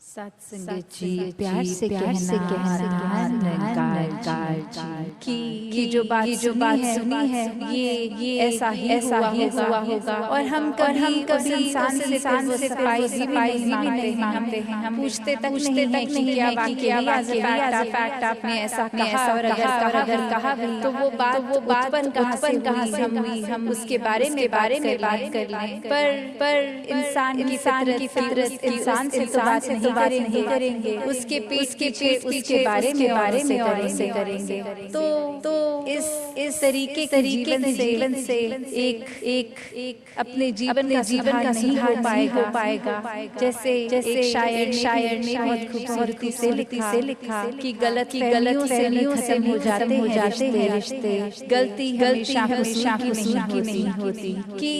सत्संग जी प्यार से कहना निरंकार कि जो बात सुनी है ये ऐसा ही हुआ होगा और हम कभी इंसान से सफाई भी नहीं मांगते हैं। हम पूछते तक नहीं कि क्या फैक्ट आपने ऐसा कहा और अगर कहा तो वो बात कहाँ से हम उसके बारे में बात कर लें। पर इंसान की फितरत इंसान से बात नहीं करेंगे, उसके उसके बारे में से करेंगे। तो इस तरीके के जीवन से एक अपने जीवन का नहीं हो पाएगा। जैसे एक शायर ने बहुत खूबसूरती से लिखा कि गलतियों से खत्म हो जाते हैं रिश्ते। गलती हमेशा की नहीं होती। कि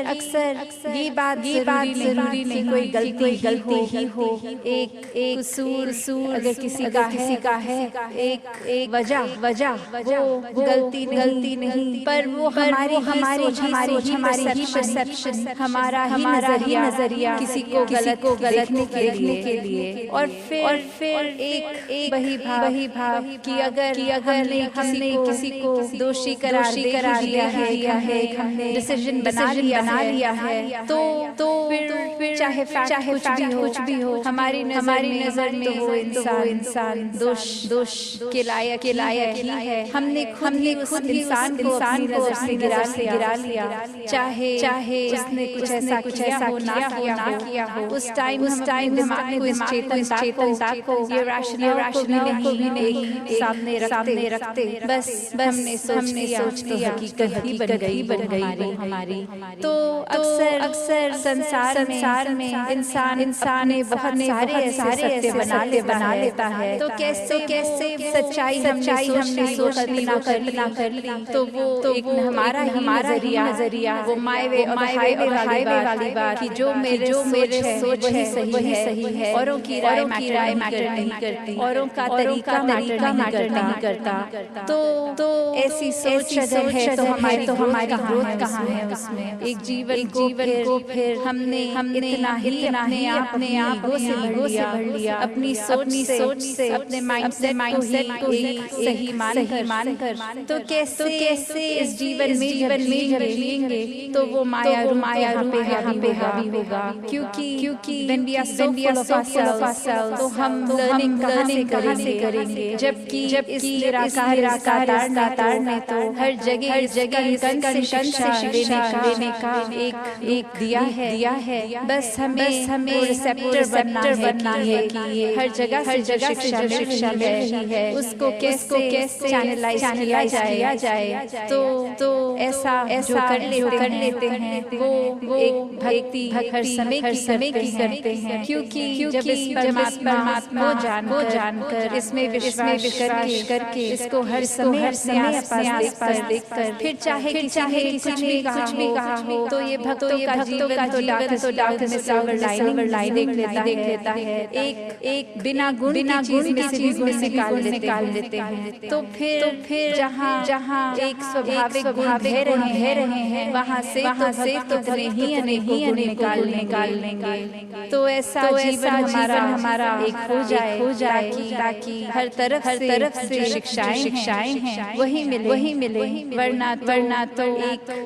अक्सर ये बात जरूरी नहीं कोई गलती ही हो। एक कसूर अगर किसी का है, एक वजह वो गलती नहीं, पर वो हमारी परसेप्शन, हमारा ही नजरिया किसी को गलत देखने के लिए। और फिर एक वही भाव कि अगर हमने किसी को दोषी करार दिया है, हमने डिसीजन बना लिया है, तो फिर चाहे कुछ भी हो हमारी नजर में वो इंसान दोष के लायक ही है। हमने खुद इंसान को अपनी नजर से गिरा लिया। चाहे उसने कुछ ऐसा ना किया हो। उस टाइम दिमाग को इस चेतनता को ये राशनल को भी नहीं सामने रखते। बस हमने सोच लिया कि हकीकत बन गई हमारी। तो अक्सर संसार में इंसान ने बहुत सारे ऐसे बना लेता है। तो कैसे सच्चाई हमने कल्पना कर ली। तो वो एक हमारा नजरिया वो हाईवे वाली बात कि जो मेरे सोच है सही है। औरों की राय मैटर नहीं करती, औरों का तरीका मैटर नहीं करता। तो ऐसी सोच अगर है तो हमारी ग्रोथ कहाँ है उसमें। एक जीवन को फिर हमने अपने आप से भर लिया। अपनी सोच से अपने माइंडसेट को ही सही मानकर तो कैसे इस जीवन में जब लेंगे तो वो माया रूप पे हावी होगा। क्योंकि when we are so full of ourselves, तो हम लर्निंग कहाँ से करेंगे। जबकि इस निराकार में तो हर जगह कण से देने का एक दिया है। बस हमें रिसेप्टर बनना है कि हर जगह शिक्षा मिल रही है। उसको कैसे चैनलाइज किया जाए। तो ऐसा जो कर लेते हैं वो एक भक्ति हर समय की करते हैं। क्योंकि जब इस परमात्मा को जानकर इसमें विश्वास करके इसको हर समय अपने आसपास देखकर फिर चाहे किसी ने कुछ भी कहा हो तो ये भक्तों का जीवन तो डार्क में सिल्वर लाइनिंग देख लेता है। एक बिना गुण की चीज में निकाल लेते हैं। तो फिर जहाँ एक स्वाभाविक गुण बह रहे हैं वहाँ से तो नहीं निकाल लेंगे। तो ऐसा जीवन हमारा एक हो जाए ताकि हर तरफ से शिक्षाएं हैं वही मिले। वरना तो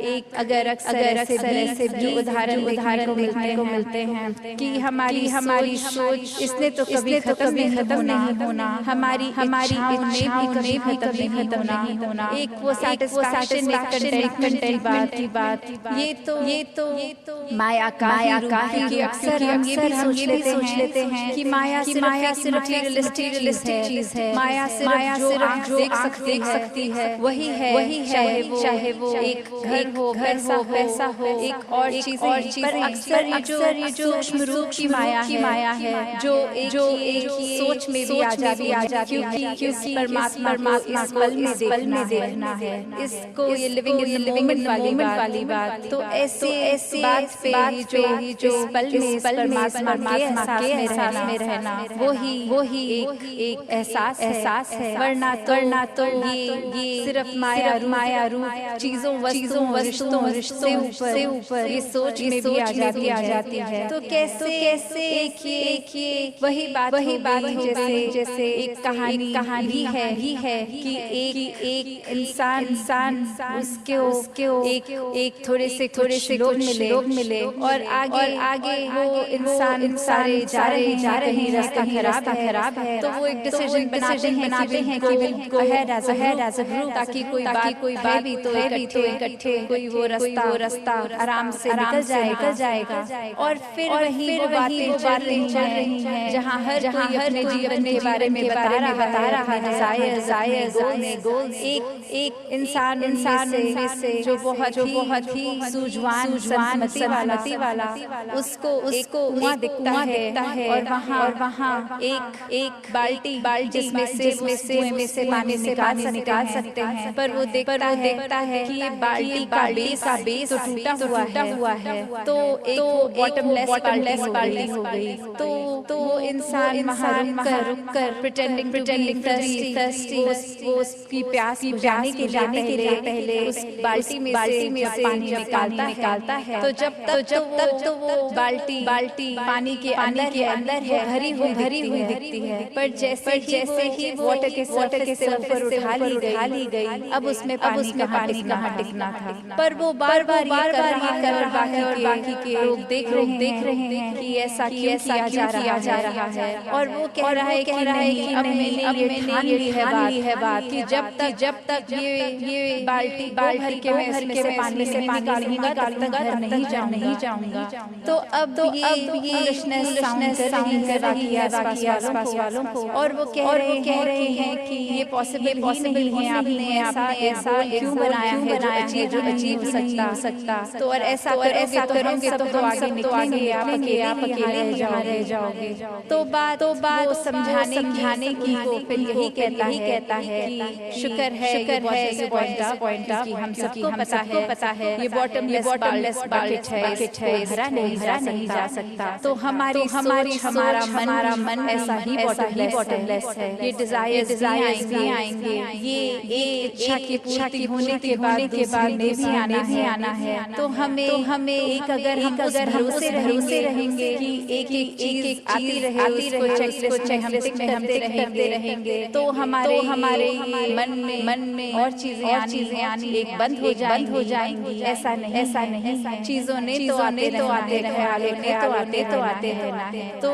एक अगर ऐसे भी उदाहरण को मिलते हैं कि हमारी सोच इसने तो कभी खत्म नहीं होना। हमारी इच्छाओं ने भी कभी खत्म नहीं होना। एक वो सैटिस्फैक्शन कंटेंट की बात ये तो माया का ही अक्सर हम ये भी सोच लेते हैं कि माया सिर्फ रियलिस्टिक चीज है। माया सिर्फ जो आँख देख सकती है वही है। चाहे वो एक घर हो पैसा हो एक और चीज। पर अक्सर ये जो सूक्ष्म रूप की माया है जो एक सोच में भी आ जाती है। क्योंकि परमात्मा इस पल में देखना है। इसको ये लिविंग इन द मोमेंट वाली बात। तो ऐसे बात पे जो इस पल में परमात्मा के एहसास में रहना वो ही एक एहसास है। वरना तो ये सिर्फ माया रूप चीजों रिश्तों से ऊपर ये सोच में भी आ जाती है। तो कैसे एक देखिए वही बात जैसे एक कहानी है कि एक इंसान उसके एक थोड़े से लोग मिले और आगे वो इंसान सारे जा रहे हैं, रास्ता खराब है, तो वो एक डिसीजन बनाते हैं कि वो अहेड एज अ ग्रुप, ताकि कोई बात भी तो इकट्ठे कोई वो रास्ता आराम से निकल जाएगा। और फिर वही वो बातें चल रही हैं जहाँ हर कोई अपने बारे में बता रहा है, डिजायर गोल। एक इंसान में से जो बहुत ही सूझवान सन्मति वाला उसको कुआं दिखता है और वहाँ एक बाल्टी जिसमें से पानी निकाल सकते हैं, पर वो देखता है कि ये बाल्टी का बेस तो टूटा हुआ है, तो एक बॉटमलेस बाल्टी हो गई। तो वो इंसान वहाँ रुक कर प्रिटेंडिंग टू बी thirsty वो उसकी प्यास बुझाने के पहले उस बाल्टी में से पानी निकालता है। तो जब तक वो बाल्टी पानी के अंदर है, भरी हुई दिखती है, पर जैसे ही वाटर के ऊपर उठा ली गई, अब उसमें पानी कहाँ टिकना था। पर वो बार ये कर बाकी के लोग देख रहे हैं कि ऐसा किया जा रहा है, और वो कह रहा है कि अब मैंने ठान ली है बात कि जब तक ये बाल्टी भर के मैं इसमें से पानी से निकालूंगा तब तक घर नहीं जाऊंगा। तो अब ये साउंड कर रही है आसपास वालों को, और वो कह रहे हैं कि ये पॉसिबल नहीं है, आपने ऐसा क्यों बनाया है जो अचीव हो सकता। तो और ऐसा करोगे तो आगे निकलेंगे, आप अकेले रह जाओगे। तो बात समझाने की वो फिर यही कहता है कि शुक्र है पॉइंट कि हम सबको पता है ये बॉटमलेस बकेट है, भरा नहीं जा सकता। तो हमारा मन ऐसा ही बॉटमलेस है। ये डिजायर्स आएंगे, ये एक इच्छा की पूर्ति होने के बाद भी आना है। तो हमें एक अगर हम भरोसे रहेंगे कि एक चीज आती रहे, उसको हम करते रहेंगे, तो हमारे मन में और चीजें आनी एक बंद हो जाएंगी। ऐसा नहीं, चीजों ने तो आते रहना है। तो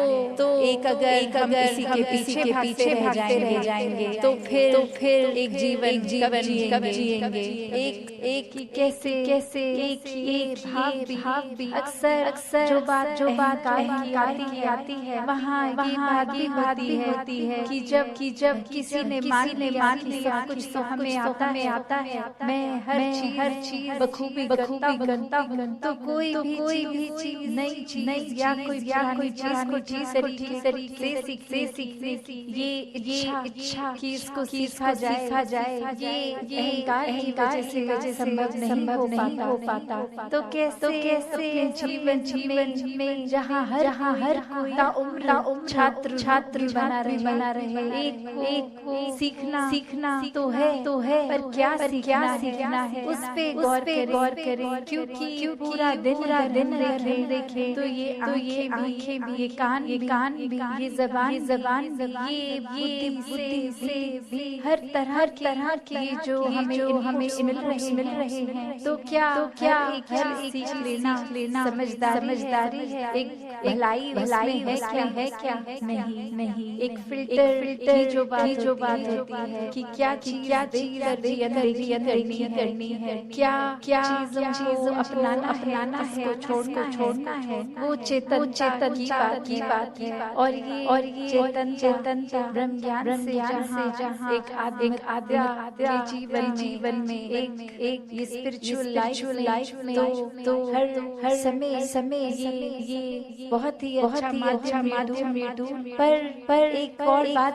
एक अगर किसी के पीछे भागते रह जाएंगे तो फिर एक जीवन कब जिएंगे। एक कैसे एक भाव भी अक्सर जो बात आती है वहाँ ये बात भी होती है कि जब किसी ने मान लिया कुछ तो हमें आता है, मैं हर चीज बखूबी करता हूँ। तो कोई भी चीज नई चीज या कोई चीज तरीके से सीखने की ये इच्छा कि इसको सीखा जाए, ये अहंकार की वजह से संभव नहीं हो पाता। तो कैसे जीवन में जहाँ हर कोई छात्र बना रहे, एक सीखना तो है, पर क्या सीखना है उस पे गौर करें, क्योंकि पूरा दिन देखें तो ये आंखें भी, ये कान भी, ये जबान भी, ये बुद्धि से भी हर तरह की जो हमें मिल रहे हैं। तो क्या हर एक सीख लेना समझदारी है, एक भलाई है क्या नहीं। एक फिल्टर की जो बात होती है कि क्या चीज करनी है, क्या चीजों अपनाना है, छोड़ना है, वो चेतन की बात है। और ये चेतनता ब्रह्म ज्ञान से जहाँ एक आध्या जीवन में एक स्पिरिचुअल लाइफ में तो हर समय ये बहुत ही अच्छा माध्यम में पर एक और बात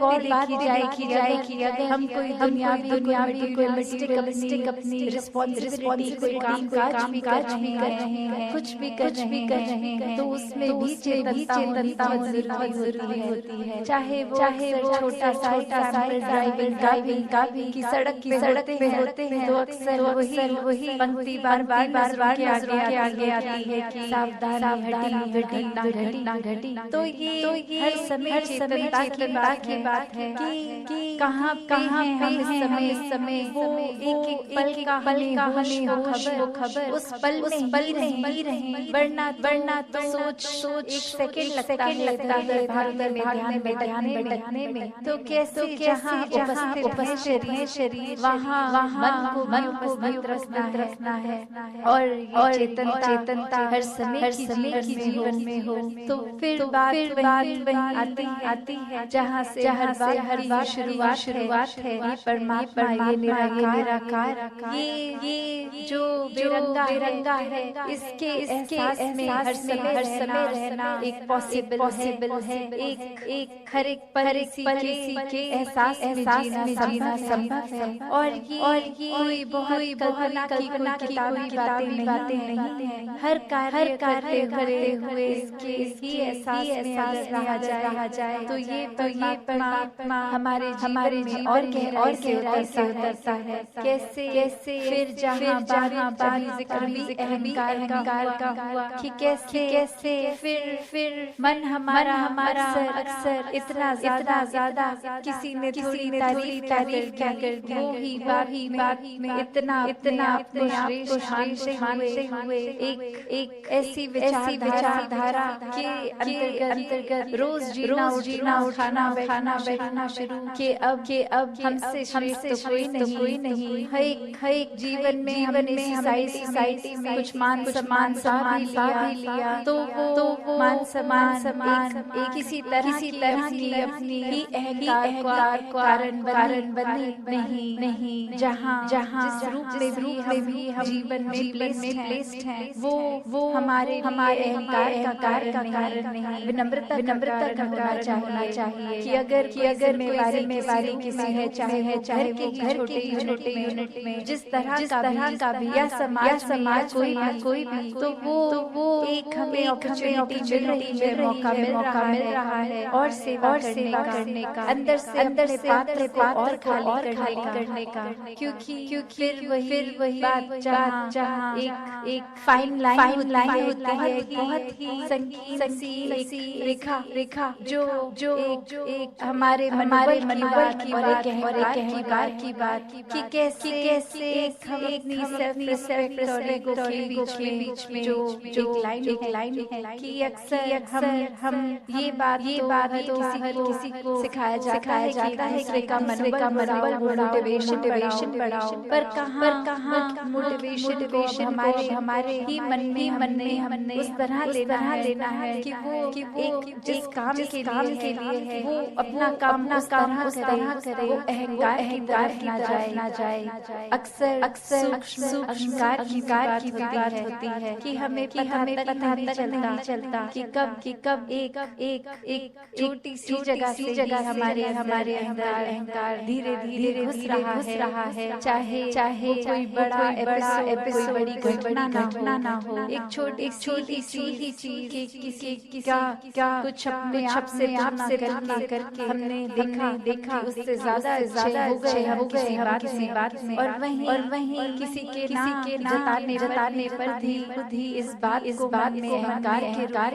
देखी जाए कि अगर हम कोई दुनियावी कोई मिस्टेक अपनी रिस्पॉन्सिबिलिटी कोई काम काज भी कर रहे हैं, कुछ भी कर रहे हैं, तो उसमें भी चेतनता जरूरी होती है। चाहे वो छोटा सा ड्राइविंग का भी कि सड़क पे होते हैं तो अक्सर वही पंक्ति बार के आगे आती है कि सावधान घटना घटी, तो ये हर समय चेतनता की बात है कि कहाँ हम इस समय वो एक पल का हमें हो खबर उस पल में ही रहे, वरना तो सोच एक सेकंड लगता है इधर भागने में ध्यान भटकने में। तो कैसे जहाँ उपस्थित है शरीर वहाँ मन को भी रखना है और ये चेतनता हर समय की जीवन में हो। तो फिर बात वही आती है जहाँ से हर बात शुरुआत है। ये परमात्मा, ये निराकार, ये जो बेरंगा है, इसके एहसास में हर समय रहना एक पॉसिबल है। एक हर एक पल के एहसास में जीना संभव है। और ये कोई बहुत कल्पना की कोई किताबी बातें नहीं है। हर कार्य करते हुए इसके एहसास में अगर रहा जाए तो ये परमात्मा हमारे जीवन में और गहराई से उतरता है। कैसे फिर जहाँ बात जिक्र भी अहंकार का हुआ कि कैसे फिर मन हमारा अक्सर इतना ज्यादा किसी ने थोड़ी तारीफ कर दी, वो ही बात में इतना अपने आप को श्रेष्ठ मानते हुए एक ऐसी विचारधारा के अंतर्गत रोज जीना खाना बैठना शुरू के अब हमसे श्रेष्ठ कोई नहीं है। एक जीवन में हमने सोसाइटी में कुछ मान सम्मान भी लिया, तो वो मान सम्मान एक किसी तरह की अपनी ही अहंकार कारण बनी नहीं। जहाँ जिस रूप में भी हम जीवन में प्लेस्ड हैं, वो हमारे अहंकार का कारण नहीं, विनम्रता का होना चाहिए। कि अगर जिम्मेवारी किसी है, चाहे घर के छोटे यूनिट में जिस तरह का भी या समाज कोई भी, तो वो एक हमें अपॉर्चुनिटी मिल रही है, मौका मिल रहा है और सेवा करने का, अंदर से पात्र को और खाली करने का। क्योंकि फिर वही बात जहाँ एक फाइन लाइन होती है, बहुत ही संगीन सी रेखा जो एक हमारे मनोबल की और एक अहंकार की बात कि कैसे एक हम अपनी सेल्फ और ईगो के बीच में जो एक लाइन है कि अक्सर हम ये बात तो किसी को सिखाया जाता है कि का मनोबल मोटिवेशन बढ़ाओ, पर कहाँ मोटिवेशन हमारे ही मन में हमने उस तरह लेना है कि वो एक जिस काम के लिए है वो अपना काम उस तरह करे, वो अहंकार ना जाए। अक्सर अहंकार की बात होती है कि हमें पता नहीं चलता कि कब एक छोटी सी जगह हमारे अंदर अहंकार धीरे घुस रहा है। चाहे कोई बड़ा एपिसोड बड़ी घटना ना हो, एक छोटी सी ही चीज किसी का कुछ अपने आप से करके हमने देखा उससे ज्यादा हो गए हम किसी बात में, और वहीं किसी के जताने पर भी इस बात में अहंकार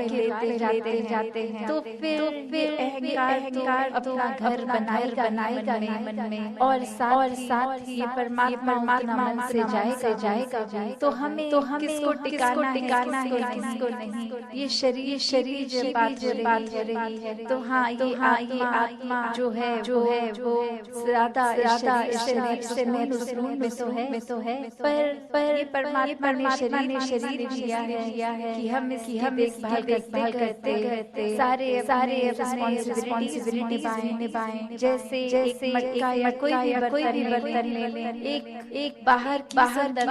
के लेते जाते हैं। तो फिर अहंकार अपना घर बनाएगा मन में, और साथ ही ये परमात्मा मन से जाएगा भी। तो हमें किसको टिकाना है, किसको नहीं। ये शरीर जब बात हो रही है, तो हाँ ये आत्मा जो है वो ज्यादा शरीर से में तो है, पर ये परमात्मा ने शरीर दिया है कि हम इसकी देखभाल करते सारे रिस्पॉन्सिबिलिटी निभाएं। जैसे एक मटका या कोई भी बर्तन ले लें, एक बाहर की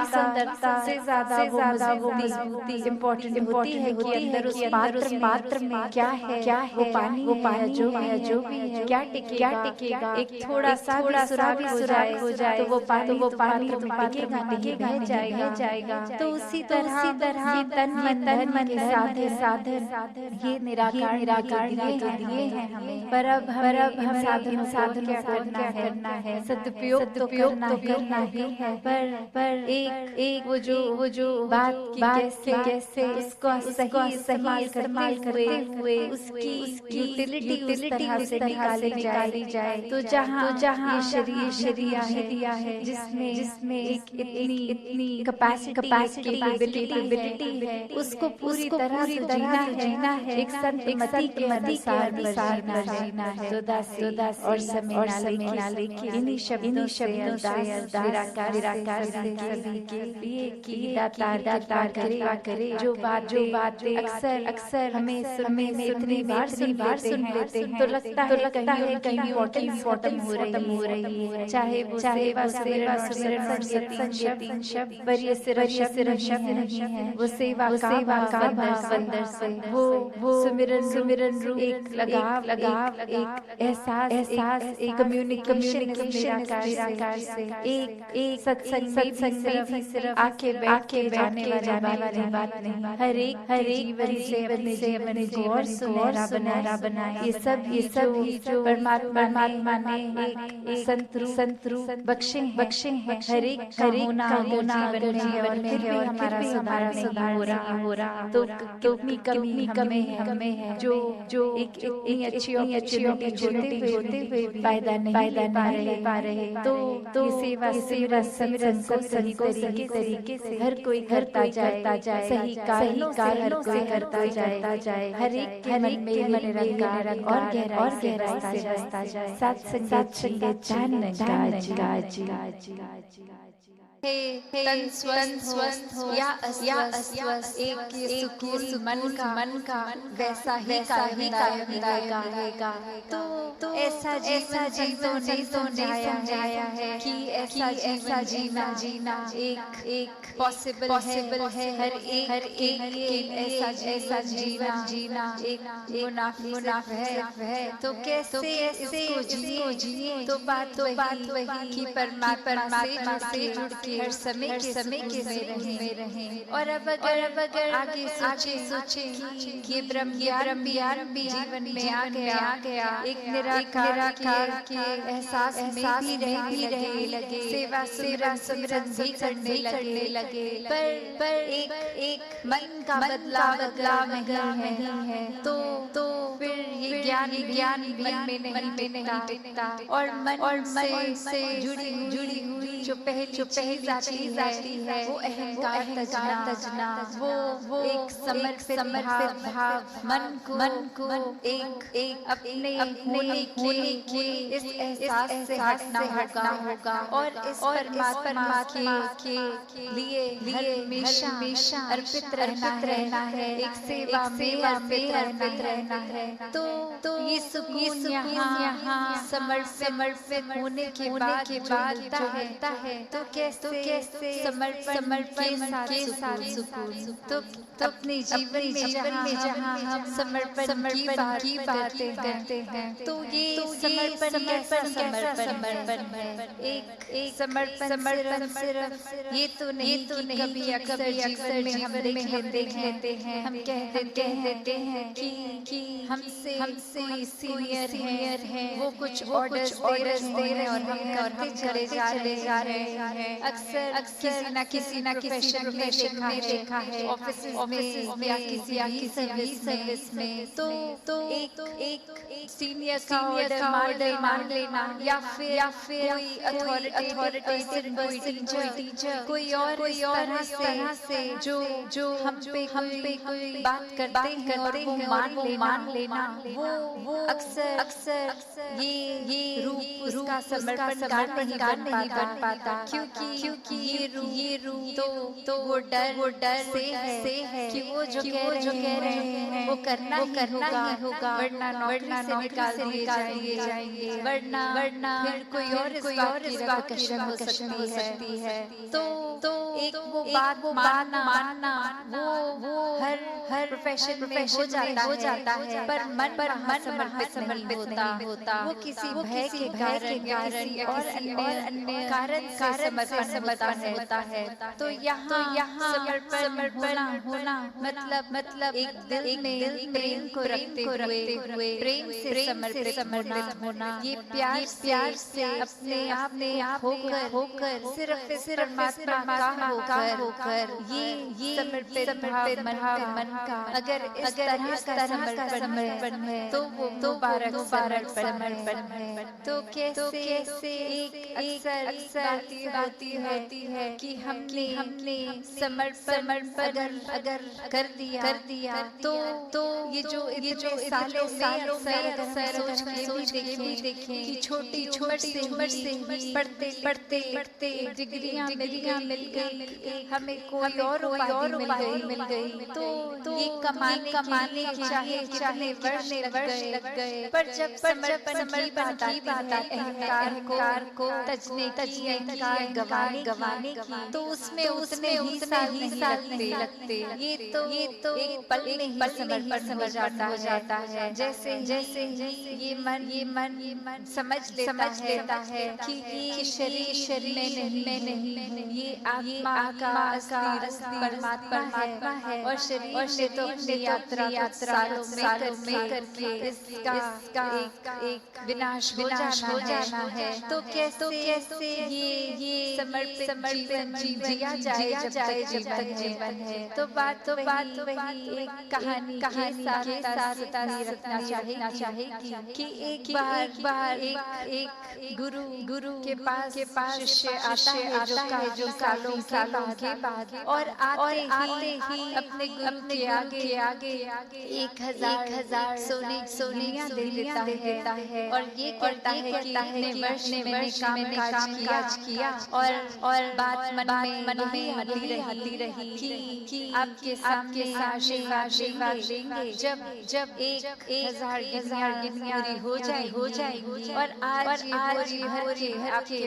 सुंदरता से ज्यादा वो मजबूती इम्पोर्टेंट होती है कि अंदर उस पात्र में क्या है, वो पानी है जो भी है, क्या टिकेगा। एक थोड़ा सा सुराख हो जाए तो वो पानी टिकेगा नहीं जाएगा। तो उसी तरह तन मन के साधन ये निराकार दिए हैं हमें, पर अब हम साधन क्या करना है, सदुपयोग तो करना ही है, पर एक वो जो बात कैसे उसको सही इस्तेमाल इस्तेमाल करते हुए उसकी यूटिलिटी उस तरह से निकाली जाए। तो जहाँ ये शरिया है जिसमें एक इतनी कैपेसिटी कैपेबिलिटी है, उसको पूरी तरह से जीना है, एक संत मति के अनुसार जीना है। तो दास और समय ना लेके इन्हीं शब्दों से निराकार सभी के लिए की दातार करे। जो बातें अक्सर हमें इतनी बार सुन लेते हैं, तो लगता है कहीं इम्पोर्टेंस हो रही है। चाहे वो सेवा सुमिरन और सत्संग शब्द, पर ये सिर्फ शब्द नहीं है, वो सेवा का भाव अंदर से वो सुमिरन रूप एक लगाव एक एहसास एक कम्युनिकेशन निराकार से एक सत्संग में भी सिर्फ आके बैठ के जाने वाली बात नहीं, हर एक जीवन से अपने जीवन को और सुनहरा बनाए। ये सब जो परमात्मा ने एक संतरू बख्शे हैं। हर एक का होना जीवन में है, और हमारा सुधार हो रहा तो कितनी कमी हमें है, जो एक इतनी अच्छी अपॉर्चुनिटी होते हुए भी फायदा नहीं पा रहे। तो सेवा सिमरन को सही तरीके से हर कोई करता जाए, सही कारणों से करता जाए, हर एक के मन में निरंकार और गहराई से बसता जाए। साथ संगत तन स्वस्थ हो या अस्वस्थ, एक सुकून मन का वैसा ही मिलेगा। तो ऐसा जीवन नहीं समझाया है कि ऐसा जीना एक पॉसिबल है। हर एक ऐसा जीना एक मुनाफिक है। तो कैसे इसको जिए? तो बात वही कि परमात्मा से जुड़ के हर समय के में रहें। और अब अगर आगे सोचे कि ब्रह्म ज्ञान भी जीवन में आ गया, एक निराकार के एहसास में भी रहने लगे, सेवा सुमिरन भी करने लगे, पर एक मन का बदलाव नहीं है। तो फिर ये ज्ञान मन में नहीं टिकता, और मन से जुड़ी हुई जो पहली चीज आती है वो अहंकार तजना, वो एक समर्पित भाव मन को एक अपने होने के इस एहसास से हटना होगा, और इस परमात्मा के लिए हमेशा अर्पित रहना है, एक सेवा में अर्पित रहना है। तो ये सुकून यहाँ समर्पित होने के बाद जो मिलता है, तो कैसे समर्पण के साथ सुकून। तो अपने जीवन में जहाँ हम समर्पण की बातें करते हैं, तो ये समर्पण है। एक समर्पण सिर्फ ये तो नहीं कभी अक्सर जीवन में हम देख लेते हैं, हम कह देते हैं कि हमसे कोई सीनियर है, वो कुछ ऑर्डर्स दे रहे हैं और हम करते चले जा रहे हैं। अक्सर किसी न प्रोफेशन में देखा है, ऑफिस में या किसी सर्विस में, तो एक सीनियर का ऑर्डर मान लेना, या फिर कोई अथॉरिटी टीचर कोई और इस तरह से जो हम पे कोई बात करते हैं और वो मान लेना, वो अक्सर ये रूप उसका समर्पण नहीं बन पाता, क्योंकि ये रूप तो वो डर से है कि वो जो कह रहे हैं वो करना ही होगा, वरना नौकरी से निकाल दिए जाएंगे, वरना फिर कोई और इस बात की कसम हो सकती है। तो एक वो बात मानना वो हर प्रोफेशन में हो जाता है, पर मन समर्पित नहीं होता। वो किसी भय के कारण और अन्य कारण से समर्पण होता है। तो यहाँ समर्पण होना मतलब एक दिल में प्रेम को रखते हुए प्रेम से समर्पित होना, ये प्यार से अपने आप होकर सिर्फ परमात्मा का होकर ये समर्पित मन का अगर इस तरह का समर्पण है तो वो मुबारक समर्पण है। तो कैसे एक अक्सर होती है कि हमने समर्पण अगर कर दिया तो ये जो सालों में सोच के भी देखें कि छोटी उम्र से ही पढ़ते डिग्रियां मिल गई, हमें कोई और उपाधि मिल गई तो ये कमाने की चाहे वर्ष लग गए, पर जब समर्पण की बात आती है अहंकार को तजने की गवाने की, तो उसमें उतने ही साल नहीं लगते। ये तो एक पल में ही समर्पण हो जाता है। जैसे ये मन समझ लेता है कि ये शरीर में नहीं, ये आत्मा का असली परमात्मा है और शरीर से तो अपनी यात्रा सालों में करके इसका एक विनाश हो जाना है। तो कैसे ये समर्पित जिया जाए जब तक जीवन है। तो बात वही एक कहानी के साथ रखना चाहेगी कि एक बार एक गुरु के पास शिष्य आता है जो सालों के बाद और आते ही अपने गुरु के आगे 1000 सोनिया दे देता है और ये कहता है कि इतने वर्ष में मैंने काम किया और बात मन में आती रही कि आपके सामने आशीर्वाद देंगे जब 1000 गिनती हो जाएगी। और आज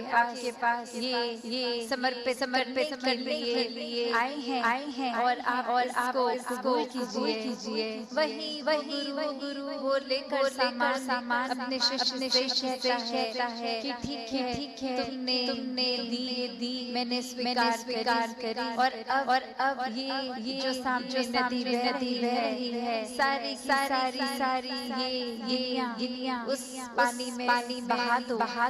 आपके पास ये समर्पित करने के लिए आए हैं और आप इसको कीजिए। वही गुरु वो लेकर सामान अपने शिष्य से कहता है कि ठीक है तुमने दी मैंने स्वीकार करी और अब ये जो सामने नदी बह रही है सारी ये गिलियां उस पानी में बहा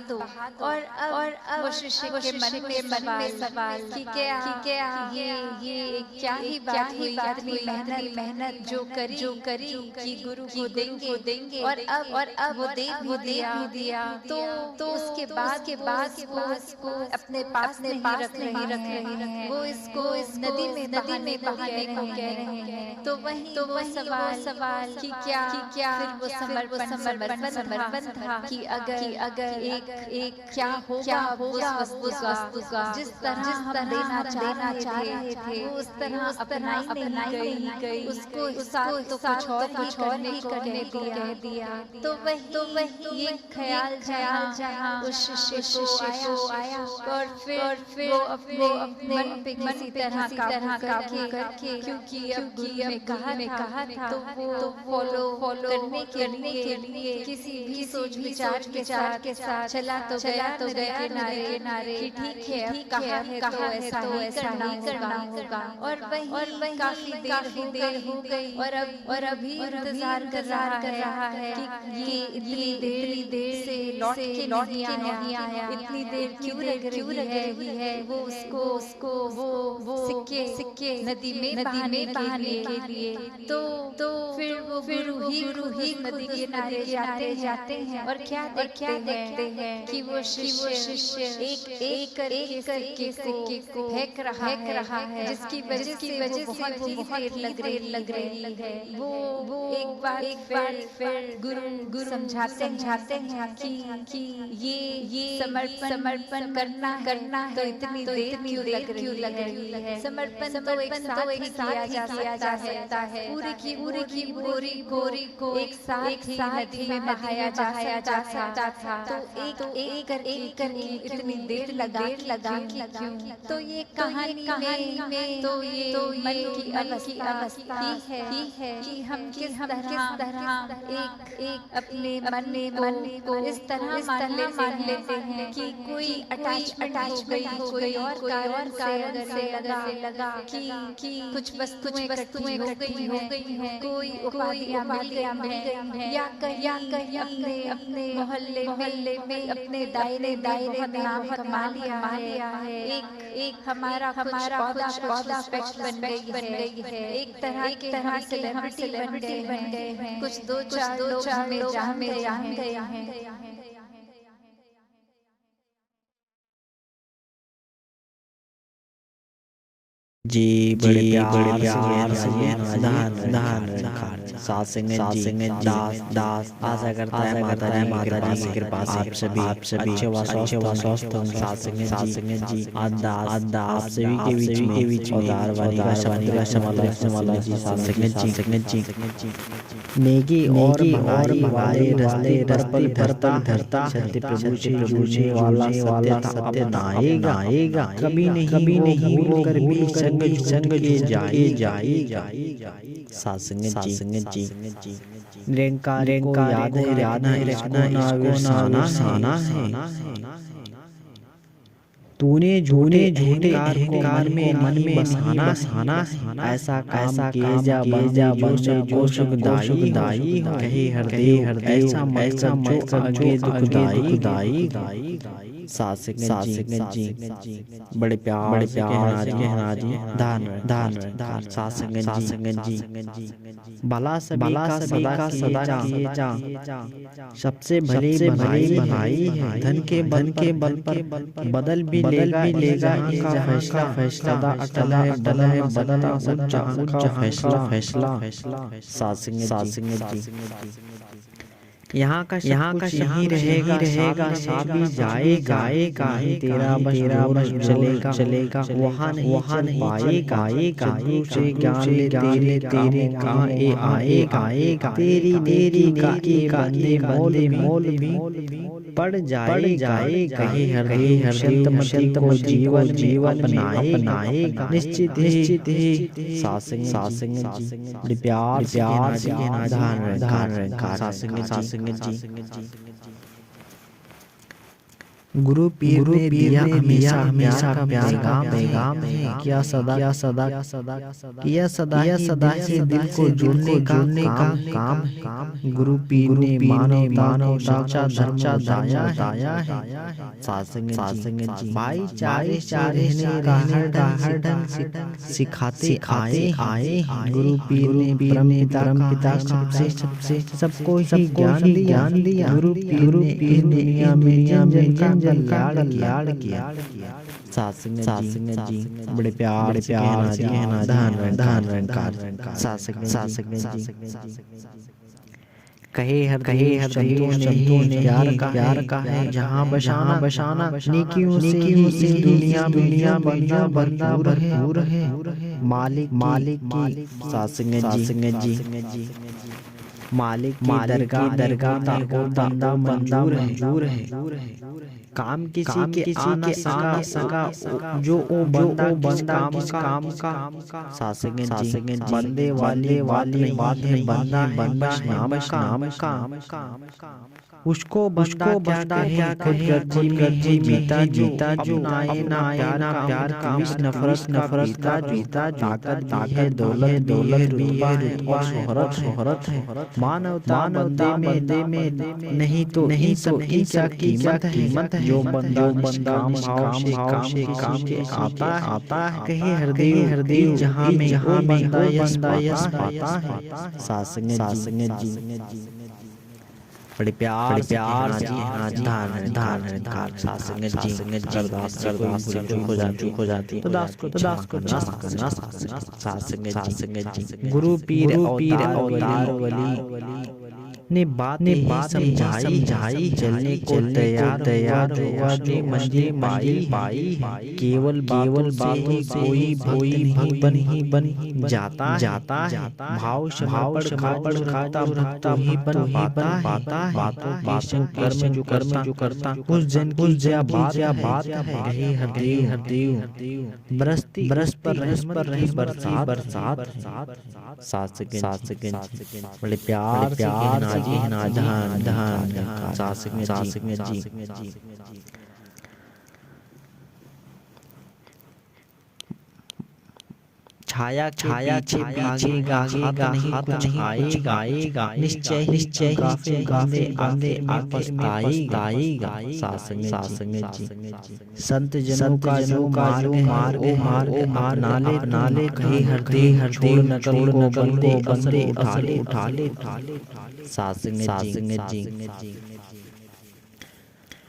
दो। और अब वो शिष्य के मन में सवाल कि क्या ये क्या ही बात हुई, इतनी मेहनत जो करी कि गुरु को देंगे और अब वो दे दिया तो उसके बाद उसको अपने पास नहीं रख रहे हैं, वो इसको इस नदी में बहाने को कह रहे हैं। तो वही सवाल कि क्या फिर वो समर्पण था कि अगर एक क्या होगा उस वस्तु का जिस तरह हम देना चाह रहे थे वो उस तरह अपनाई नहीं गई, उसको कुछ और ही करने को कह दिया। तो वही ये ख्याल जहाँ उस शिष्य को आया और फिर वो अपने मन पे किसी तरह काबू करके, क्योंकि अब गुरु ने कहा था तो वो फॉलो करने के लिए किसी भी सोच विचार के साथ चला तो गया किनारे कि ठीक है अब कहा है तो ऐसा ही करना होगा। और वही काफी देर हो गई और अभी इंतजार कर रहा है कि ये इतनी देर से लौट के नहीं आया, इतनी देर क्यों लग रही है। वो उसको वो सिक्के नदी में बहाने के लिए तो फिर वो गुरु ही नदी के किनारे जाते हैं और क्या देखते हैं कि वो शिष्य एक करके सिक्के को फेंक रहा है, जिसकी वजह से वो बहुत लग रही है। वो एक बार फिर गुरु समझाते हैं कि ये समर्पण करना तो इतनी देर क्यों लग रही है। समर्पण तो एक साथ किया जा सकता है। पूरी की गोरी को एक साथ ही नदी में बहाया जा सकता था। तो एक करके इतनी देर लगा क्यों। तो ये कहानी में तो ये मन की अवस्था ही है कि हम किस तरह एक अपने मन को इस तरह मान लेते हैं कि कोई अटैचमेंट हो गई और कारण से लगा कि कुछ वस्तुएं इकट्ठी हो गई हैं, कोई उपाधियां मिल गई हैं, या कहीं अपने मोहल्ले में अपने दायरे बहुत नाम कमा लिया है। एक हमारा कुछ पौधा बन गई है। एक तरह के हम सेलिब्रिटी बन गए हैं। कुछ दो चार लोग हमें जान गए हैं। जी बड़े प्यार से साथ सिंह दास आशा करता है माता जी की कृपा से आप सभी अच्छे व स्वस्थ होंगे। साथ सिंह जी आप सभी के बीच में धारावाहिक का समालय जी साथ सिंह जी नेकी और भलाई वाले रस्ते धरता सत्य प्रभु से जुड़ने वाला सत्य आएगा कभी नहीं भूल कर भी संग के जाए सासंग जी निरंकार को याद है साना है। तूने झूठे कार में मन में बसाना है। ऐसा किए जा जो सुखदाई हो। कहे हृदय ऐसा जो दुखदाई सासंग जी बड़े प्यार से कहना जी धान सासंग जी भला का सदा किए जा सबसे भले बनाई है। धन के बल पर बदल भी लेगा इनका फैसला अटल है बदलता सच्चा फैसला सासंग जी यहाँ का यही रहेगा साथ भी जाएगा तेरा बस चलेगा वहाँ पाएगा से ज्ञान ले तेरे कहाँ आएगा तेरी का बंदे मोल भी पड़ जाए कहे हृदय को जीवन अपनाएगा निश्चित ही सासंग जी प्यार से सासंग जी गुरु पीर ने दिया हमेशा पैगाम है। क्या सदा से दिल को जुड़ने का काम है। गुरु पीर ने मानव सच्चा दाया है। सासंग जी भाईचारे रहने का हर ढंग सिखाते आए। गुरु पीर ने परम पिता सबसे सबको ही ज्ञान दिया। गुरु पीर ने दुनिया में लाड़ किया सासंग जी बड़े प्यार से कहना धान सासंग जी कहे हर संतों ने प्यार का है। जहाँ बसाना नेकियों से दुनिया बंदा भरपूर है। मालिक की सासंग जी मालिक की दरगाह को बंदा मंजूर है। काम किसी के आना सका जो बंदा काम का सासंग जी बंदे वाली बात नहीं बंदा नाम का उसको बंदा क्या कहे खुद जीता जो आए ना प्यार की नफरत जीता ताकत दौलत और शोहरत है। मानवता बंदे में नहीं तो सब क्या कीमत है। जो बंदा काम से काम के आता है। कहे हृदय जहाँ में यश पाता है। सासंग जी बड़े प्यार से धान सासंग जी चूक हो जाती तो दास को सासंग जी गुरु पीर अवतार वली ने बात समझाई चलने को तैयार हुआ जो मंजिल पाई। केवल बातों से कोई भक्त नहीं बन जाता है। भाव पर खाता ही बन पाता है। बातों के कर्म जो करता उस जन की बात है। हृदय बरस पर रही बरसात सासंग बड़े प्यार धान सात्संग जी छाया छाया के भागेगा हाथ नहीं आएगा निश्चय गाफे आंधे आपस आएगा सात्संग जी संत जनों का जो मार्ग नाले कहीं हर छोड़ नकल को बंदे उठा ले सात्संग जी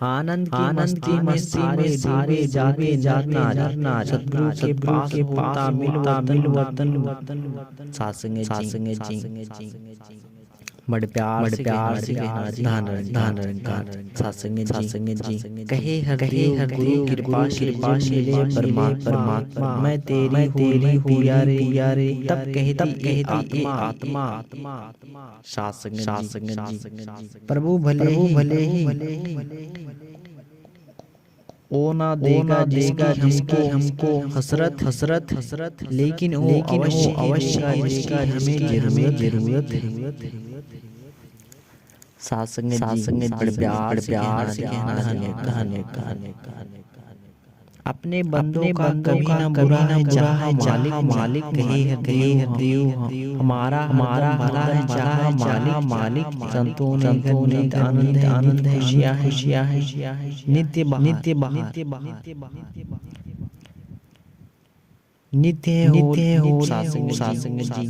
आनंद की मस्ती में सारे जाते जाना सतगुरु के पास होता मिलवतन सात्संग जी बड़े प्यार से कहना धन सात्संग जी कहे हर गुरु कृपा मिले परमात्मा मैं तेरी हूँ यारे तब कहती आत्मा सात्संग जी प्रभु भले ही ओ ना देगा हमको हसरत लेकिन वो अवश्य देगा हमें जरूरत है सात्संग बड़े प्यार से कहना अपने बंदों का कभी ना बुरा है चाहा मालिक कहे है देव हमारा भला है चाहा मालिक संतों ने आनंद है खुशियाँ है नित्य हो सात्संग जी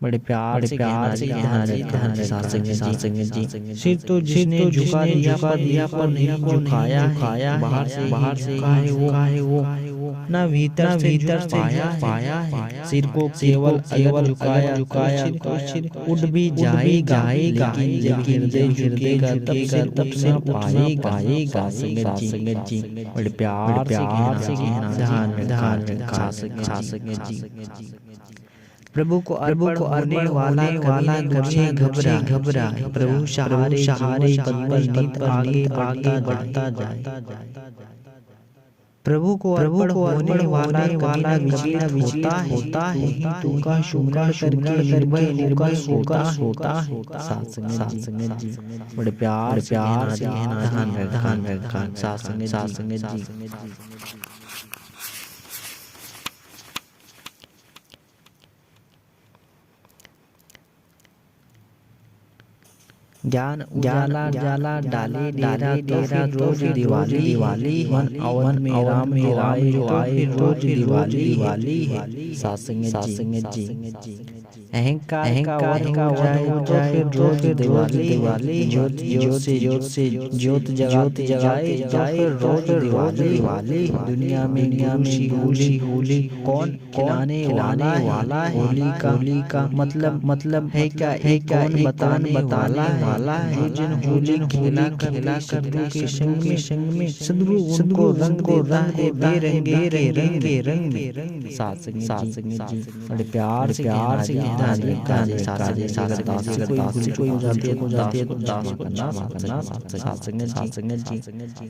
बड़े प्यार से कहना सात्संग जी सिर तो जिसने झुका दिया पर नहीं झुकाया बाहर से वो ना भीतर से पाया है सिर को केवल झुकाया सिर उड़ भी जाएगा लेकिन जब हृदय झुकेगा तब से पाएगा सात्संग जी बड़े प्यार से कहना सात्संग जी प्रभु को अर्पण होने वाला कभी घबरा प्रभु सहारे पद आगे बढ़ता जाए प्रभु को होने वाला विजित होता है तू का शुक्र करके निर्भय होता है सात्संग जी बड़े प्यार से कहना सात्संग जी ज्ञान उजाला डाले डेरा तेरा रोज दिवाली मन अवन में राम आए रोज दिवाली है सात्संग जी अहंकार का जाए रोज दिवाली ज्योत से ज्योत जगाए जाए रोज दिवाली दुनिया में होली कौन खिलाने वाला है होली का मतलब है क्या बताने वाला है जिन होली खेला सदगुरु के संग में सदगुरु उनको रंग देता है बेरंगे रंग में सात्संग जी बड़े प्यार से सात्संग जी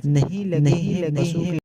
नहीं लगे